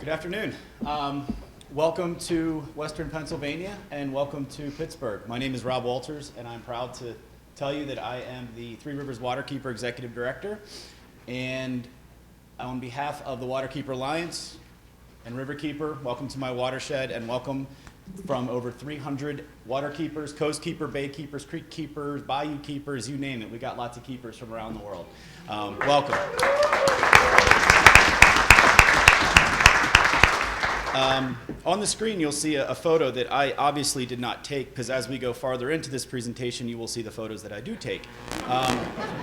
Good afternoon. Welcome to Western Pennsylvania and welcome to Pittsburgh. My name is Rob Walters and I'm proud to tell you that I am the Three Rivers Waterkeeper Executive Director. And on behalf of the Waterkeeper Alliance and Riverkeeper, welcome to my watershed and welcome from over 300 waterkeepers, coast keeper, bay keepers, creek keepers, bayou keepers, you name it. We got lots of keepers from around the world. Welcome. On the screen, you'll see a photo that I obviously did not take because as we go farther into this presentation, you will see the photos that I do take.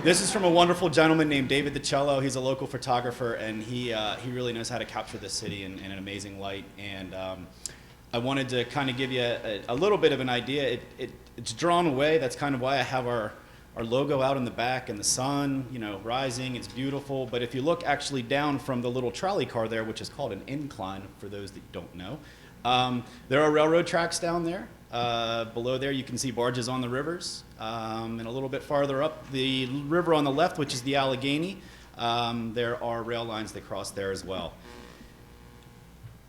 This is from a wonderful gentleman named David DiCello. He's a local photographer, and he really knows how to capture this city in an amazing light. And I wanted to kind of give you a little bit of an idea. It's drawn away. That's kind of why I have our logo out in the back and the sun, you know, rising. It's beautiful. But if you look actually down from the little trolley car there, which is called an incline for those that don't know, there are railroad tracks down there. Below there you can see barges on the rivers. And a little bit farther up the river on the left, which is the Allegheny, there are rail lines that cross there as well.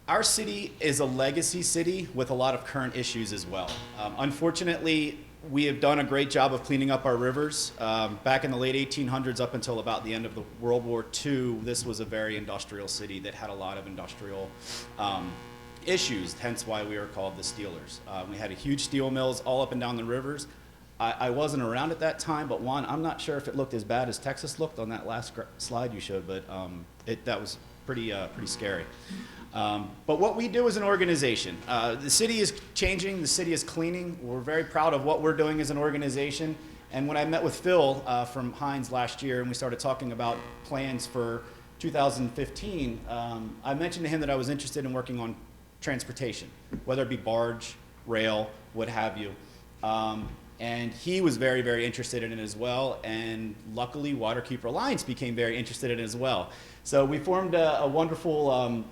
Our city is a legacy city with a lot of current issues as well. Unfortunately, we have done a great job of cleaning up our rivers. Back in the late 1800s up until about the end of the World War II, this was a very industrial city that had a lot of industrial issues, hence why we were called the Steelers. We had huge steel mills all up and down the rivers. I wasn't around at that time, but I'm not sure if it looked as bad as Texas looked on that last slide you showed, but that was pretty scary. But what we do as an organization, the city is changing, the city is cleaning. We're very proud of what we're doing as an organization. And when I met with Phil from Heinz last year and we started talking about plans for 2015, I mentioned to him that I was interested in working on transportation, whether it be barge, rail, what have you. And he was very, very interested in it as well. And luckily, Waterkeeper Alliance became very interested in it as well. So we formed a wonderful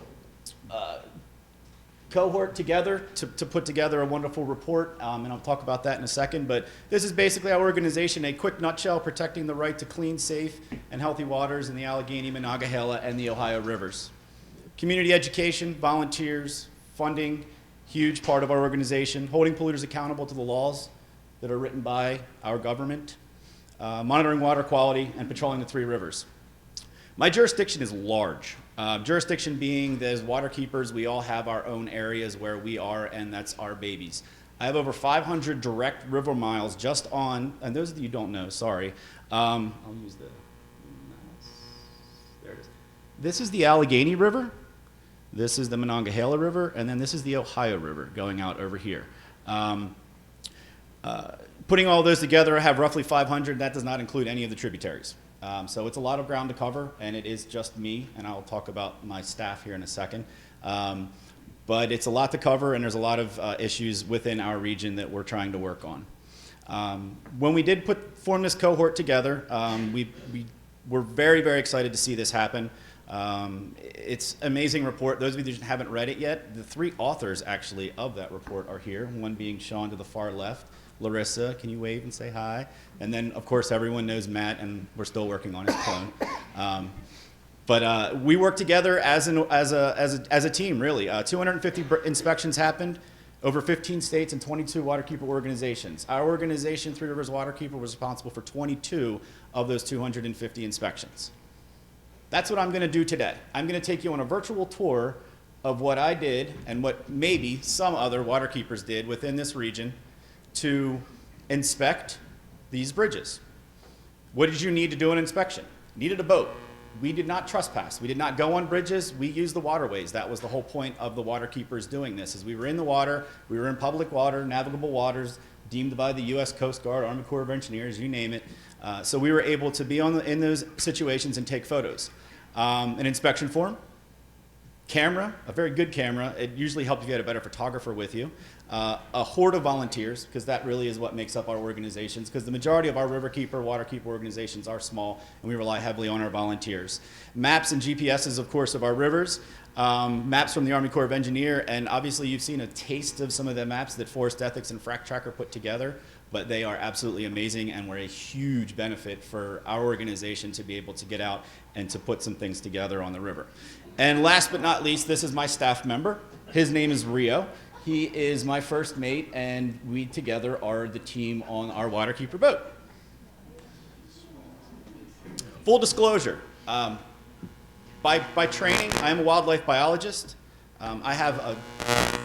cohort together to put together a wonderful report, and I'll talk about that in a second, but this is basically our organization, a quick nutshell, protecting the right to clean, safe, and healthy waters in the Allegheny, Monongahela, and the Ohio rivers. Community education, volunteers, funding, huge part of our organization, holding polluters accountable to the laws that are written by our government, monitoring water quality, and patrolling the three rivers. My jurisdiction is large. Jurisdiction being that as waterkeepers, we all have our own areas where we are, and that's our babies. I have over 500 direct river miles just on, and those of you who don't know, sorry. I'll use the mouse. There it is. This is the Allegheny River. This is the Monongahela River, and then this is the Ohio River going out over here. Putting all those together, I have roughly 500. That does not include any of the tributaries. So it's a lot of ground to cover, and it is just me, and I'll talk about my staff here in a second. But it's a lot to cover, and there's a lot of issues within our region that we're trying to work on. When we did form this cohort together, we were very, very excited to see this happen. It's an amazing report. Those of you that haven't read it yet, the three authors actually of that report are here, one being Sean to the far left. Larissa, can you wave and say hi? And then, of course, everyone knows Matt, and we're still working on his clone. But we work together as a team, really. 250 inspections happened, over 15 states and 22 waterkeeper organizations. Our organization, Three Rivers Waterkeeper, was responsible for 22 of those 250 inspections. That's what I'm going to do today. I'm going to take you on a virtual tour of what I did and what maybe some other waterkeepers did within this region to inspect these bridges. What did you need to do an inspection? Needed a boat. We did not trespass. We did not go on bridges. We used the waterways. That was the whole point of the waterkeepers doing this, is we were in the water, we were in public water, navigable waters, deemed by the U.S. Coast Guard, Army Corps of Engineers, you name it. So we were able to be in those situations and take photos. An inspection form, camera, a very good camera. It usually helps if you had a better photographer with you. A horde of volunteers, because that really is what makes up our organizations, because the majority of our riverkeeper, waterkeeper organizations are small, and we rely heavily on our volunteers. Maps and GPSs, of course, of our rivers. Maps from the Army Corps of Engineers, and obviously you've seen a taste of some of the maps that Forest Ethics and Frac Tracker put together. but they are absolutely amazing and were a huge benefit for our organization to be able to get out and to put some things together on the river. And last but not least, this is my staff member. His name is Rio. He is my first mate, and we together are the team on our Waterkeeper boat. Full disclosure, by training, I am a wildlife biologist. I have a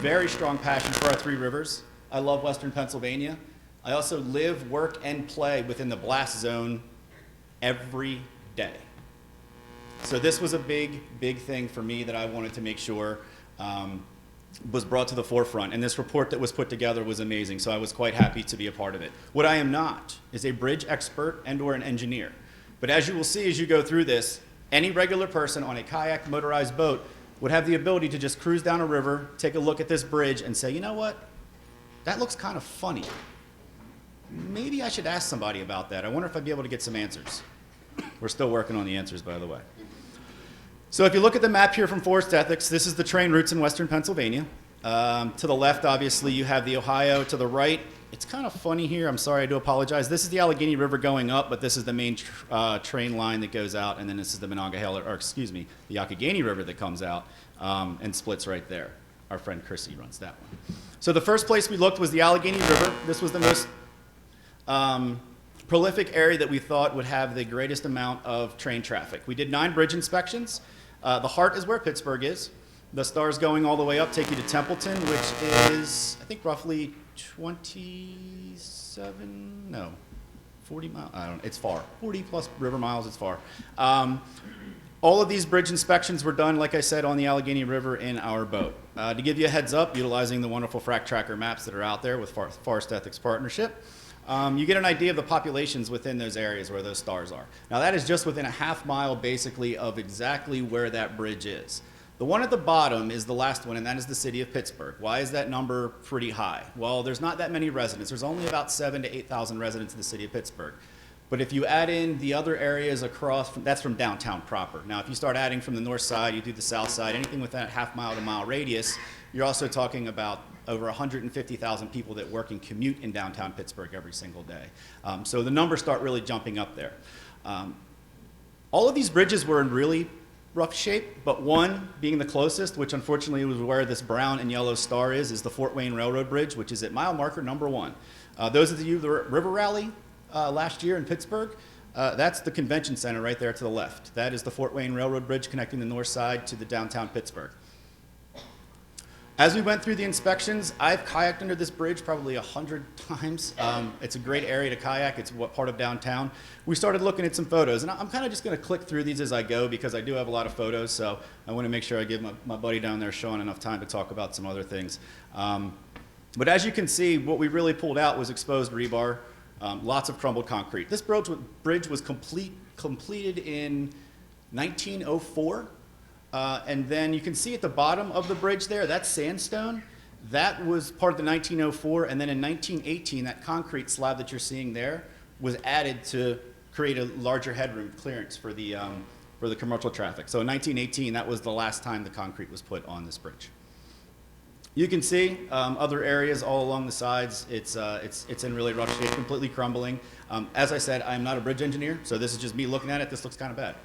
very strong passion for our three rivers. I love Western Pennsylvania. I also live, work, and play within the blast zone every day. So this was a big, big thing for me that I wanted to make sure was brought to the forefront. And this report that was put together was amazing, so I was quite happy to be a part of it. What I am not is a bridge expert and/or an engineer. But as you will see as you go through this, any regular person on a kayak motorized boat would have the ability to just cruise down a river, take a look at this bridge, and say, you know what? That looks kind of funny. Maybe I should ask somebody about that. I wonder if I'd be able to get some answers. We're still working on the answers, by the way. So if you look at the map here from Forest Ethics, this is the train routes in Western Pennsylvania. To the left, obviously, you have the Ohio. To the right, it's kind of funny here. I'm sorry, I do apologize. This is the Allegheny River going up, but this is the main train line that goes out, and then this is the Monongahela, or excuse me, the Allegheny River that comes out and splits right there. Our friend Chrissy runs that one. So the first place we looked was the Allegheny River. This was the most prolific area that we thought would have the greatest amount of train traffic. We did 9 bridge inspections. The heart is where Pittsburgh is. The stars going all the way up take you to Templeton, which is, I think, roughly 40 miles, I don't know, it's far. 40 plus river miles, it's far. All of these bridge inspections were done, like I said, on the Allegheny River in our boat. To give you a heads up, utilizing the wonderful frac tracker maps that are out there with Forest Ethics Partnership, you get an idea of the populations within those areas where those stars are. Now that is just within a half mile basically of exactly where that bridge is. The one at the bottom is the last one, and that is the city of Pittsburgh. Why is that number pretty high? Well, there's not that many residents. There's only about 7,000 to 8,000 residents in the city of Pittsburgh. But if you add in the other areas across, that's from downtown proper. Now, if you start adding from the north side, you do the south side, anything within that half mile to mile radius, you're also talking about over 150,000 people that work and commute in downtown Pittsburgh every single day. So the numbers start really jumping up there. All of these bridges were in really rough shape, but one being the closest, which unfortunately was where this brown and yellow star is the Fort Wayne Railroad Bridge, which is at mile marker number 1. Those of you, the River Rally last year in Pittsburgh, that's the convention center right there to the left. That is the Fort Wayne Railroad Bridge connecting the north side to the downtown Pittsburgh. As we went through the inspections, I've kayaked under this bridge probably 100 times. It's a great area to kayak. It's what part of downtown. We started looking at some photos, and I'm kind of just going to click through these as I go because I do have a lot of photos, so I want to make sure I give my buddy down there, Sean, enough time to talk about some other things. But as you can see, what we really pulled out was exposed rebar, lots of crumbled concrete. This bridge was completed in 1904. And then you can see at the bottom of the bridge there, that's sandstone. That was part of the 1904, and then in 1918, that concrete slab that you're seeing there was added to create a larger headroom clearance for the commercial traffic. So in 1918, that was the last time the concrete was put on this bridge. You can see other areas all along the sides. It's in really rough shape, completely crumbling. As I said, I'm not a bridge engineer, so this is just me looking at it. This looks kind of bad.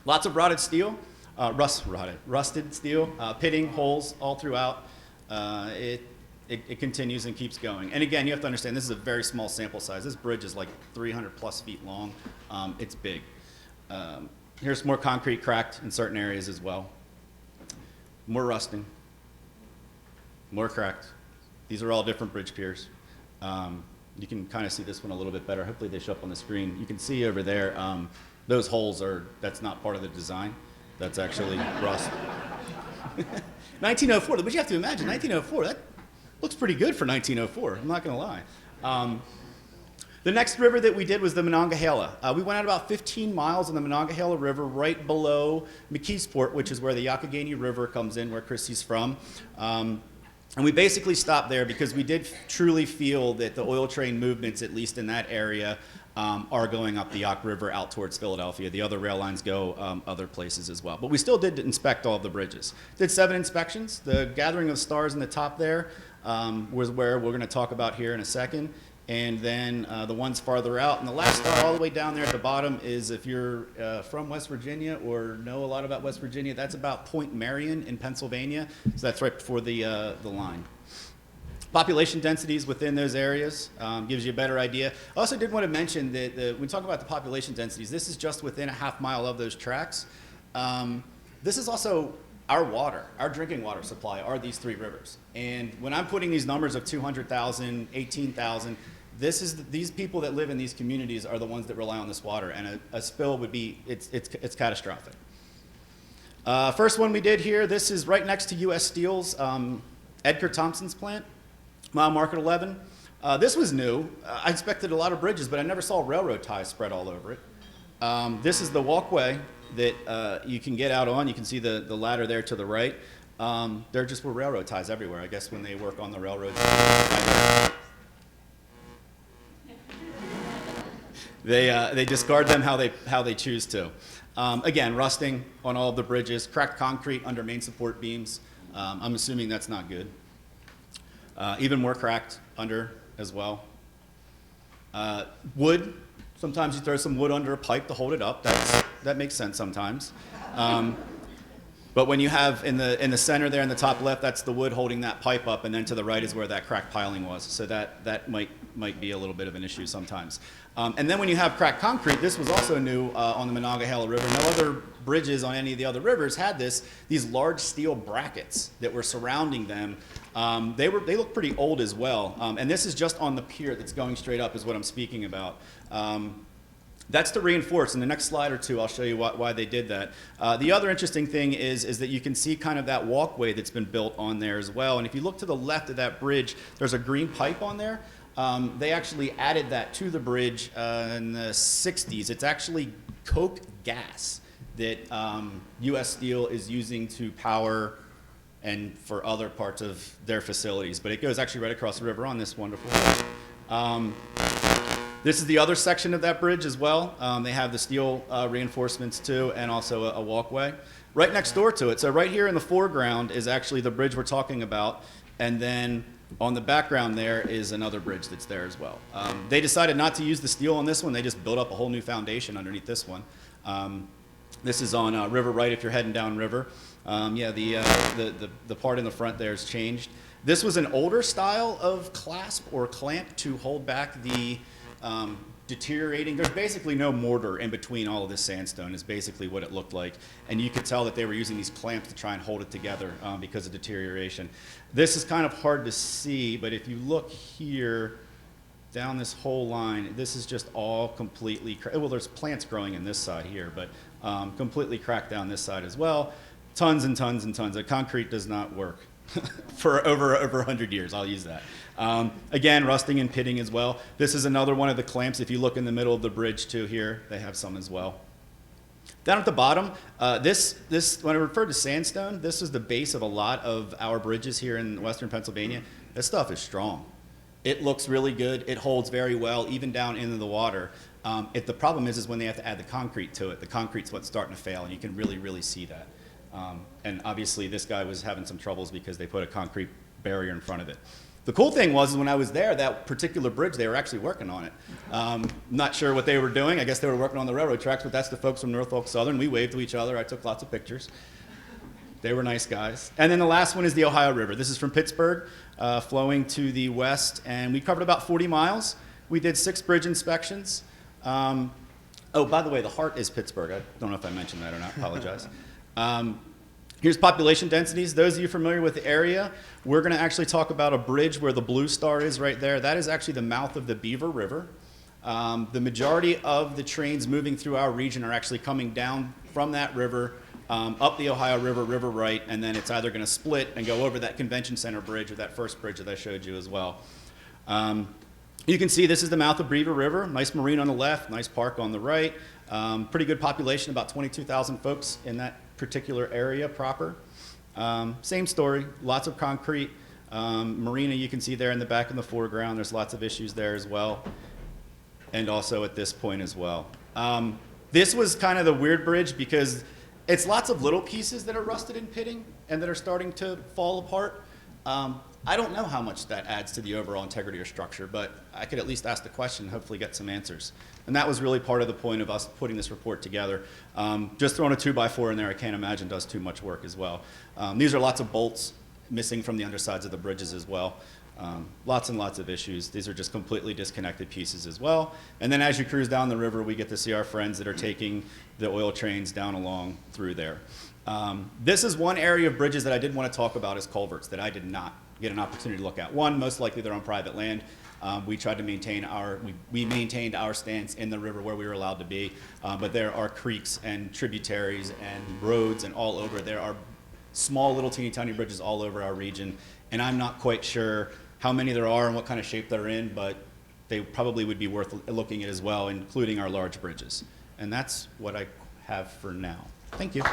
Lots of rotted steel, rusted steel, pitting, holes all throughout. It continues and keeps going. And again, you have to understand, this is a very small sample size. This bridge is like 300 plus feet long. It's big. Here's more concrete cracked in certain areas as well. More rusting, more cracked. These are all different bridge piers. You can kind of see this one a little bit better. Hopefully they show up on the screen. You can see over there, those holes that's not part of the design. That's actually rust. 1904, but you have to imagine, 1904, that looks pretty good for 1904, I'm not gonna lie. The next river that we did was the Monongahela. We went out about 15 miles on the Monongahela River right below McKeesport, which is where the Allegheny River comes in, where Chrissy's from. And we basically stopped there because we did truly feel that the oil train movements, at least in that area, are going up the Yaak River out towards Philadelphia. The other rail lines go other places as well. But we still did inspect all of the bridges. Did 7 inspections. The gathering of stars in the top there, was where we're going to talk about here in a second. And then the ones farther out. And the last star all the way down there at the bottom is, if you're from West Virginia or know a lot about West Virginia, that's about Point Marion in Pennsylvania. So that's right before the line. Population densities within those areas gives you a better idea. I also did want to mention that when we talk about the population densities, this is just within a half mile of those tracks. This is also our water, our drinking water supply are these three rivers. And when I'm putting these numbers of 200,000, 18,000, these people that live in these communities are the ones that rely on this water, and a spill would be, it's catastrophic. First one we did here, this is right next to U.S. Steel's Edgar Thompson's plant, mile marker 11. This was new. I inspected a lot of bridges, but I never saw railroad ties spread all over it. This is the walkway that you can get out on. You can see the ladder there to the right. There just were railroad ties everywhere, I guess, when they work on the railroads. They discard them how they choose to. Again, rusting on all of the bridges, cracked concrete under main support beams. I'm assuming that's not good. Even more cracked under as well. Wood, sometimes you throw some wood under a pipe to hold it up. That makes sense sometimes. But when you have in the center there in the top left, that's the wood holding that pipe up, and then to the right is where that cracked piling was. So that might be a little bit of an issue sometimes. And then when you have cracked concrete, this was also new on the Monongahela River. No other bridges on any of the other rivers had these large steel brackets that were surrounding them. They look pretty old as well. And this is just on the pier that's going straight up is what I'm speaking about. That's to reinforce. In the next slide or two, I'll show you why they did that. The other interesting thing is that you can see kind of that walkway that's been built on there as well. And if you look to the left of that bridge, there's a green pipe on there. They actually added that to the bridge in the 60s. It's actually coke gas that U.S. Steel is using to power and for other parts of their facilities. But it goes actually right across the river on this wonderful bridge. This is the other section of that bridge as well. They have the steel reinforcements too, and also a walkway right next door to it. So right here in the foreground is actually the bridge we're talking about, and then on the background there is another bridge that's there as well. They decided not to use the steel on this one. They just built up a whole new foundation underneath this one. This is on River Right if you're heading down river. The part in the front there has changed. This was an older style of clasp or clamp to hold back the deteriorating. There's basically no mortar in between all of this sandstone is basically what it looked like. And you could tell that they were using these clamps to try and hold it together because of deterioration. This is kind of hard to see, but if you look here down this whole line, this is just all completely, well, there's plants growing in this side here, but completely cracked down this side as well. Tons and tons and tons. The concrete does not work for over 100 years. I'll use that. Again, rusting and pitting as well. This is another one of the clamps. If you look in the middle of the bridge too here, they have some as well. Down at the bottom, when I referred to sandstone, this is the base of a lot of our bridges here in western Pennsylvania. This stuff is strong. It looks really good. It holds very well, even down into the water. The problem is when they have to add the concrete to it. The concrete's what's starting to fail, and you can really, really see that. And obviously, this guy was having some troubles because they put a concrete barrier in front of it. The cool thing was when I was there, that particular bridge, they were actually working on it. Not sure what they were doing. I guess they were working on the railroad tracks, but that's the folks from Norfolk Southern. We waved to each other. I took lots of pictures. They were nice guys. And then the last one is the Ohio River. This is from Pittsburgh, flowing to the west, and we covered about 40 miles. We did 6 bridge inspections. Oh, by the way, the heart is Pittsburgh. I don't know if I mentioned that or not. Apologize. Here's population densities. Those of you familiar with the area, we're going to actually talk about a bridge where the blue star is right there. That is actually the mouth of the Beaver River. The majority of the trains moving through our region are actually coming down from that river, up the Ohio River, River Right, and then it's either going to split and go over that convention center bridge or that first bridge that I showed you as well. You can see this is the mouth of Beaver River. Nice marine on the left, nice park on the right. Pretty good population, about 22,000 folks in that particular area proper. Same story, lots of concrete. Marina you can see there in the back in the foreground. There's lots of issues there as well. And also at this point as well. This was kind of the weird bridge because it's lots of little pieces that are rusted and pitting and that are starting to fall apart. I don't know how much that adds to the overall integrity or structure, but I could at least ask the question and hopefully get some answers. And that was really part of the point of us putting this report together. Just throwing a 2x4 in there, I can't imagine does too much work as well. These are lots of bolts missing from the undersides of the bridges as well. Lots and lots of issues. These are just completely disconnected pieces as well. And then as you cruise down the river, we get to see our friends that are taking the oil trains down along through there. This is one area of bridges that I did want to talk about as culverts that I did not get an opportunity to look at. One, most likely they're on private land. We tried to maintain we maintained our stance in the river where we were allowed to be, but there are creeks and tributaries and roads and all over. There are small little teeny tiny bridges all over our region, and I'm not quite sure how many there are and what kind of shape they're in, but they probably would be worth looking at as well, including our large bridges. And that's what I have for now. Thank you.